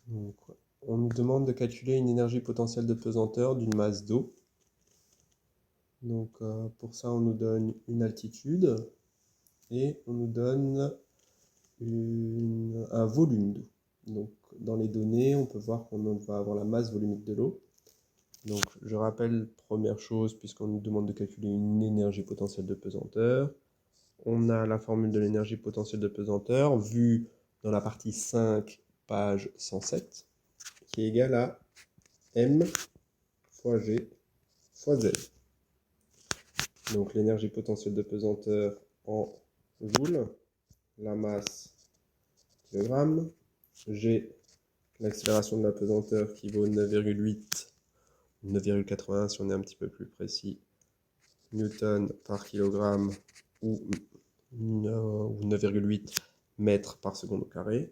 Donc, on nous demande de calculer une énergie potentielle de pesanteur d'une masse d'eau. Donc, pour ça, on nous donne une altitude et on nous donne un volume d'eau. Donc, dans les données, on peut voir qu'on va avoir la masse volumique de l'eau. Donc, je rappelle, première chose, puisqu'on nous demande de calculer une énergie potentielle de pesanteur, on a la formule de l'énergie potentielle de pesanteur vue dans la partie 5, page 107, qui est égale à M fois G fois Z. Donc l'énergie potentielle de pesanteur en joules, la masse kg, G, l'accélération de la pesanteur qui vaut 9,8, 9,81 si on est un petit peu plus précis, newton par kilogramme ou 9,8 mètres par seconde au carré,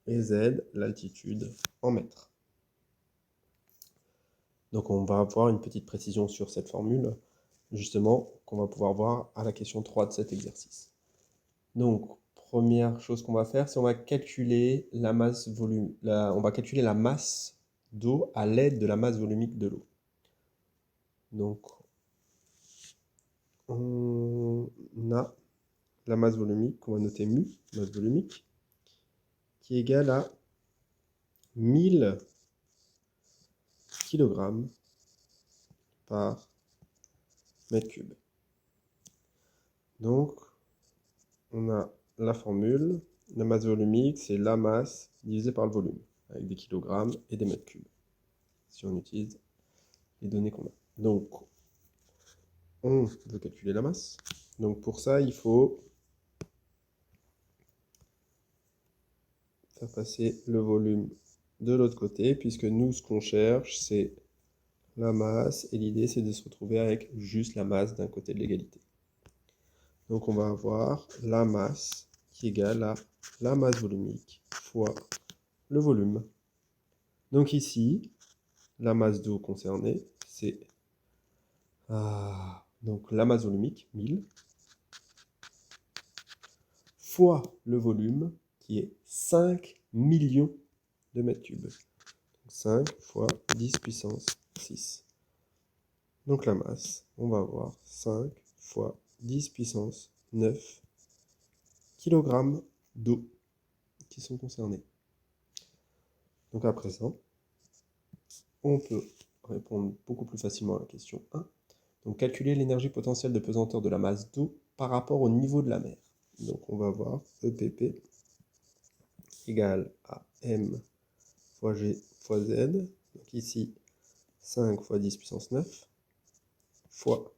et Z, l'altitude en mètres. Donc on va avoir une petite précision sur cette formule, justement, qu'on va pouvoir voir à la question 3 de cet exercice. Donc, première chose qu'on va faire, c'est on va calculer la masse on va calculer la masse d'eau à l'aide de la masse volumique de l'eau. Donc, on a la masse volumique, qu'on va noter mu, masse volumique, qui est égale à 1000 kg par mètre cube. Donc, on a la formule, la masse volumique, c'est la masse divisée par le volume, avec des kilogrammes et des mètres cubes, si on utilise les données qu'on a. Donc, on veut calculer la masse. Donc, pour ça, il faut faire passer le volume de l'autre côté, puisque nous, ce qu'on cherche, c'est la masse, et l'idée, c'est de se retrouver avec juste la masse d'un côté de l'égalité. Donc, on va avoir la masse qui est égale à la masse volumique fois le volume. Donc ici, la masse d'eau concernée, c'est donc la masse volumique, 1000, fois le volume, qui est 5 millions de mètres cubes. Donc 5 fois 10 puissance 6. Donc la masse, on va avoir 5 fois 10 puissance 9 kg d'eau qui sont concernés. Donc à présent, on peut répondre beaucoup plus facilement à la question 1. Donc calculer l'énergie potentielle de pesanteur de la masse d'eau par rapport au niveau de la mer. Donc on va voir EPP égale à M fois G fois Z. Donc ici, 5 fois 10 puissance 9 fois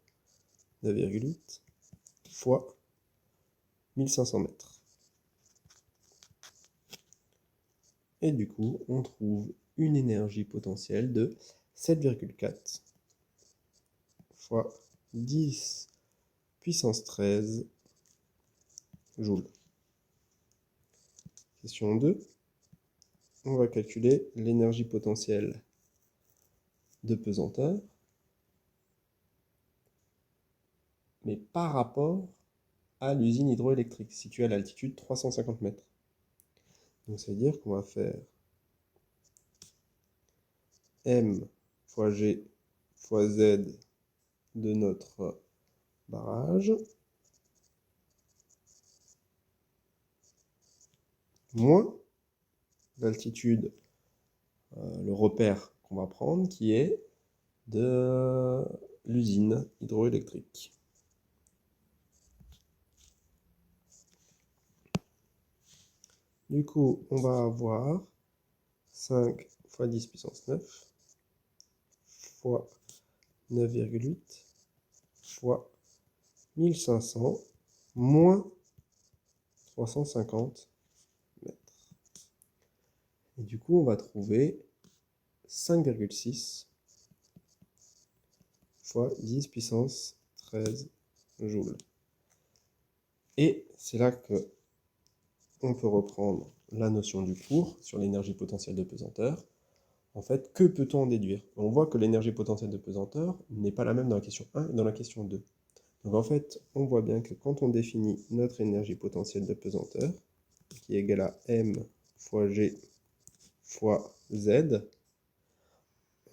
9,8 fois 1500 mètres. Et du coup, on trouve une énergie potentielle de 7,4 fois 10 puissance 13 joules. Question 2. On va calculer l'énergie potentielle de pesanteur, mais par rapport à l'usine hydroélectrique située à l'altitude 350 mètres. Donc ça veut dire qu'on va faire M fois G fois Z de notre barrage, moins l'altitude, le repère qu'on va prendre, qui est de l'usine hydroélectrique. Du coup, on va avoir 5 fois 10 puissance 9 fois 9,8 fois 1500 moins 350 mètres. Et du coup, on va trouver 5,6 fois 10 puissance 13 joules. Et c'est là que on peut reprendre la notion du cours sur l'énergie potentielle de pesanteur. En fait, que peut-on en déduire? On voit que l'énergie potentielle de pesanteur n'est pas la même dans la question 1 et dans la question 2. Donc en fait, on voit bien que quand on définit notre énergie potentielle de pesanteur, qui est égale à M fois G fois z.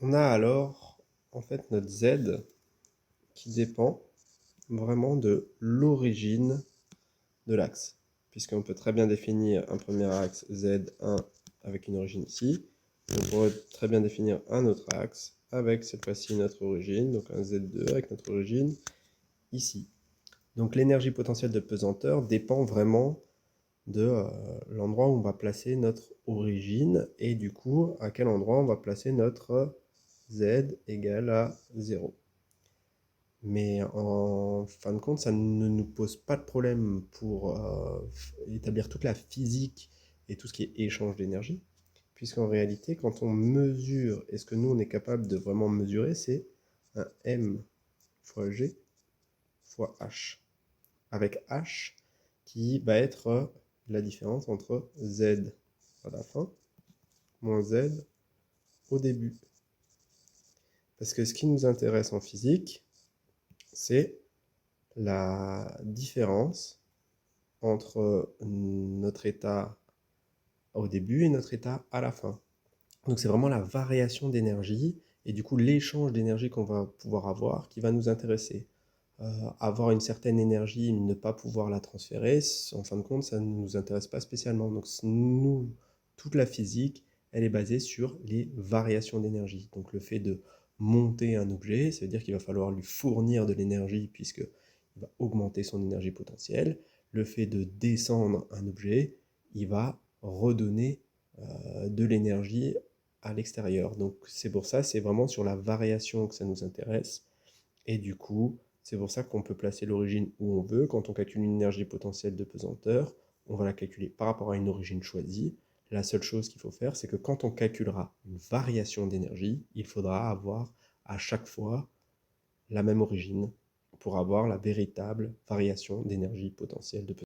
On a alors en fait notre z qui dépend vraiment de l'origine de l'axe, puisqu'on peut très bien définir un premier axe Z1 avec une origine ici. On pourrait très bien définir un autre axe avec cette fois-ci notre origine, donc un Z2 avec notre origine ici. Donc l'énergie potentielle de pesanteur dépend vraiment de l'endroit où on va placer notre origine et du coup à quel endroit on va placer notre Z égale à 0. Mais en fin de compte, ça ne nous pose pas de problème pour établir toute la physique et tout ce qui est échange d'énergie, puisqu'en réalité, quand on mesure, et ce que nous, on est capable de vraiment mesurer, c'est un m fois g fois h, avec h qui va être la différence entre z à la fin moins z au début. Parce que ce qui nous intéresse en physique, c'est la différence entre notre état au début et notre état à la fin. Donc c'est vraiment la variation d'énergie et du coup l'échange d'énergie qu'on va pouvoir avoir qui va nous intéresser. Avoir une certaine énergie, ne pas pouvoir la transférer, en fin de compte, ça ne nous intéresse pas spécialement. Donc nous, toute la physique, elle est basée sur les variations d'énergie. Donc le fait de monter un objet, ça veut dire qu'il va falloir lui fournir de l'énergie puisqu'il va augmenter son énergie potentielle. Le fait de descendre un objet, il va redonner de l'énergie à l'extérieur. Donc c'est pour ça, c'est vraiment sur la variation que ça nous intéresse. Et du coup, c'est pour ça qu'on peut placer l'origine où on veut. Quand on calcule une énergie potentielle de pesanteur, on va la calculer par rapport à une origine choisie. La seule chose qu'il faut faire, c'est que quand on calculera une variation d'énergie, il faudra avoir à chaque fois la même origine pour avoir la véritable variation d'énergie potentielle de pesanteur.